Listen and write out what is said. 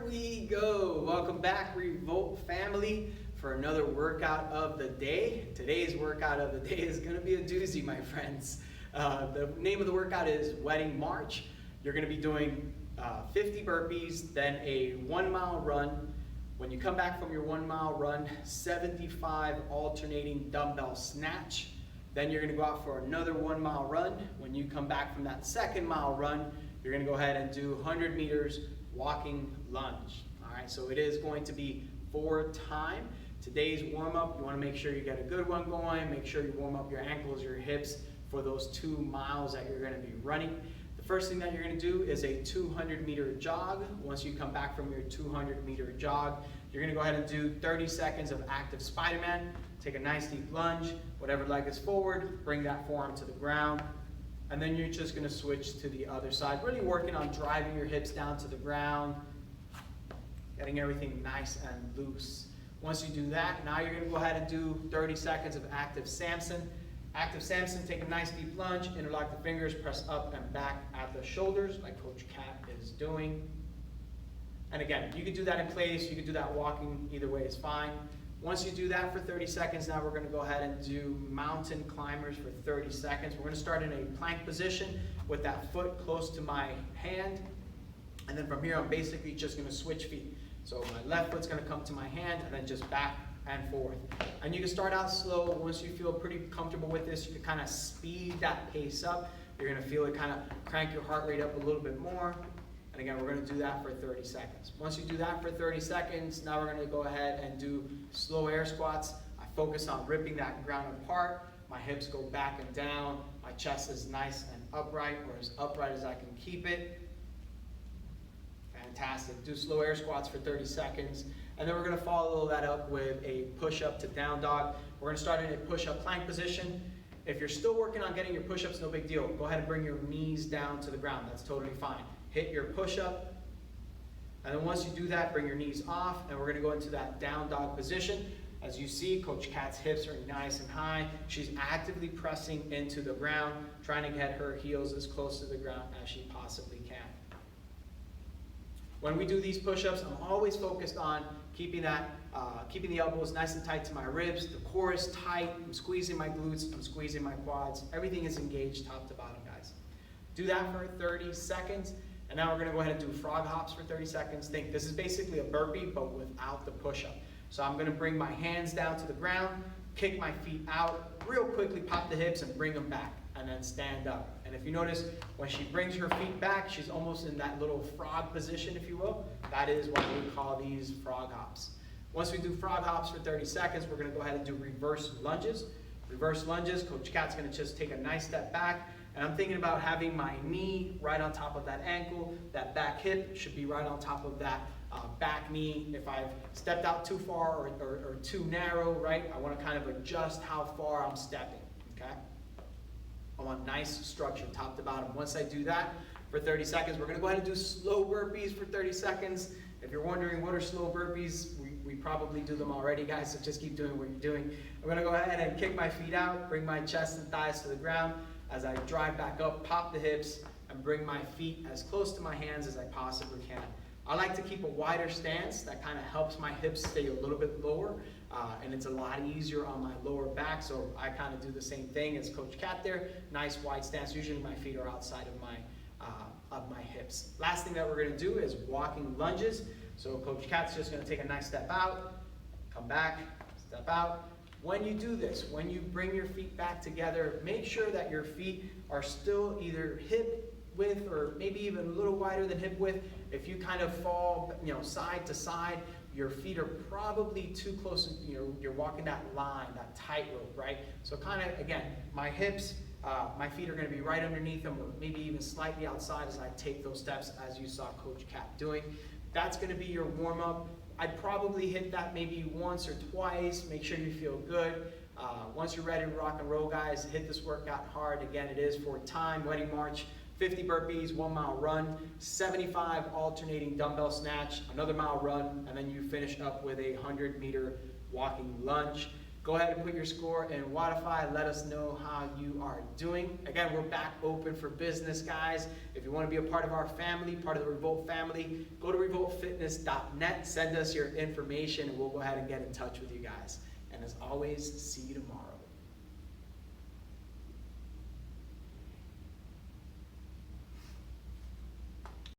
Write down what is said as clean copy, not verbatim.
we go. Welcome back, Revolt family, for another workout of the day. Today's workout of the day is going to be a doozy, my friends. The name of the workout is Wedding March. You're going to be doing 50 burpees, then a 1 mile run. When you come back from your 1 mile run, 75 alternating dumbbell snatch. Then you're going to go out for another 1 mile run. When you come back from that 2nd mile run, you're going to go ahead and do 100 meters walking lunge. All right, so it is going to be for time. Today's warm-up, you want to make sure you get a good one going. Make sure you warm up your ankles, your hips for those 2 miles that you're going to be running. The first thing that you're going to do is a 200-meter jog. Once you come back from your 200-meter jog, you're going to go ahead and do 30 seconds of active Spider-Man. Take a nice deep lunge. Whatever leg is forward, bring that forearm to the ground. And then you're just going to switch to the other side, really working on driving your hips down to the ground, getting everything nice and loose. Once you do that, now you're going to go ahead and do 30 seconds of active Samson. Active Samson, take a nice deep lunge, interlock the fingers, press up and back at the shoulders like Coach Cat is doing. And again, you can do that in place, you can do that walking, either way is fine. Once you do that for 30 seconds, now we're going to go ahead and do mountain climbers for 30 seconds. We're going to start in a plank position with that foot close to my hand. And then from here, I'm basically just going to switch feet. So my left foot's going to come to my hand and then just back and forth. And you can start out slow. Once you feel pretty comfortable with this, you can kind of speed that pace up. You're going to feel it kind of crank your heart rate up a little bit more. And again, we're going to do that for 30 seconds. Once you do that for 30 seconds, now we're going to go ahead and do slow air squats. I focus on ripping that ground apart. My hips go back and down. My chest is nice and upright, or as upright as I can keep it. Fantastic. Do slow air squats for 30 seconds. And then we're going to follow that up with a push-up to down dog. We're going to start in a push-up plank position. If you're still working on getting your push-ups, no big deal. Go ahead and bring your knees down to the ground. That's totally fine. Hit your push-up. And then once you do that, bring your knees off. And we're going to go into that down dog position. As you see, Coach Kat's hips are nice and high. She's actively pressing into the ground, trying to get her heels as close to the ground as she possibly can. When we do these push-ups, I'm always focused on keeping the elbows nice and tight to my ribs. The core is tight. I'm squeezing my glutes. I'm squeezing my quads. Everything is engaged top to bottom, guys. Do that for 30 seconds. And now we're going to go ahead and do frog hops for 30 seconds. Think this is basically a burpee, but without the push-up. So I'm going to bring my hands down to the ground, kick my feet out, real quickly pop the hips and bring them back, and then stand up. And if you notice, when she brings her feet back, she's almost in that little frog position, if you will. That is what we call these frog hops. Once we do frog hops for 30 seconds, we're going to go ahead and do reverse lunges. Reverse lunges, Coach Kat's going to just take a nice step back. And I'm thinking about having my knee right on top of that ankle. That back hip should be right on top of that back knee. If I've stepped out too far or too narrow, right, I want to kind of adjust how far I'm stepping, okay? I want nice structure, top to bottom. Once I do that for 30 seconds, we're going to go ahead and do slow burpees for 30 seconds. If you're wondering what are slow burpees, we probably do them already, guys, so just keep doing what you're doing. I'm going to go ahead and kick my feet out, bring my chest and thighs to the ground. As I drive back up, pop the hips, and bring my feet as close to my hands as I possibly can. I like to keep a wider stance. That kind of helps my hips stay a little bit lower, and it's a lot easier on my lower back, so I kind of do the same thing as Coach Kat there. Nice wide stance. Usually my feet are outside of my hips. Last thing that we're going to do is walking lunges. So Coach Kat's just going to take a nice step out, come back, step out. When you do this, when you bring your feet back together, make sure that your feet are still either hip width or maybe even a little wider than hip width. If you kind of fall, side to side, your feet are probably too close. You're walking that line, that tightrope, right? So kind of, again, my hips, my feet are going to be right underneath them, or maybe even slightly outside as I take those steps, as you saw Coach Kat doing. That's going to be your warm-up. I'd probably hit that maybe once or twice. Make sure you feel good. Once you're ready to rock and roll, guys, hit this workout hard. Again, it is for time, Wedding March. 50 burpees, 1 mile run, 75 alternating dumbbell snatch, another mile run, and then you finish up with a 100-meter walking lunge. Go ahead and put your score in Wodify. Let us know how you are doing. Again, we're back open for business, guys. If you want to be a part of our family, part of the Revolt family, go to revoltfitness.net. Send us your information, and we'll go ahead and get in touch with you guys. And as always, see you tomorrow.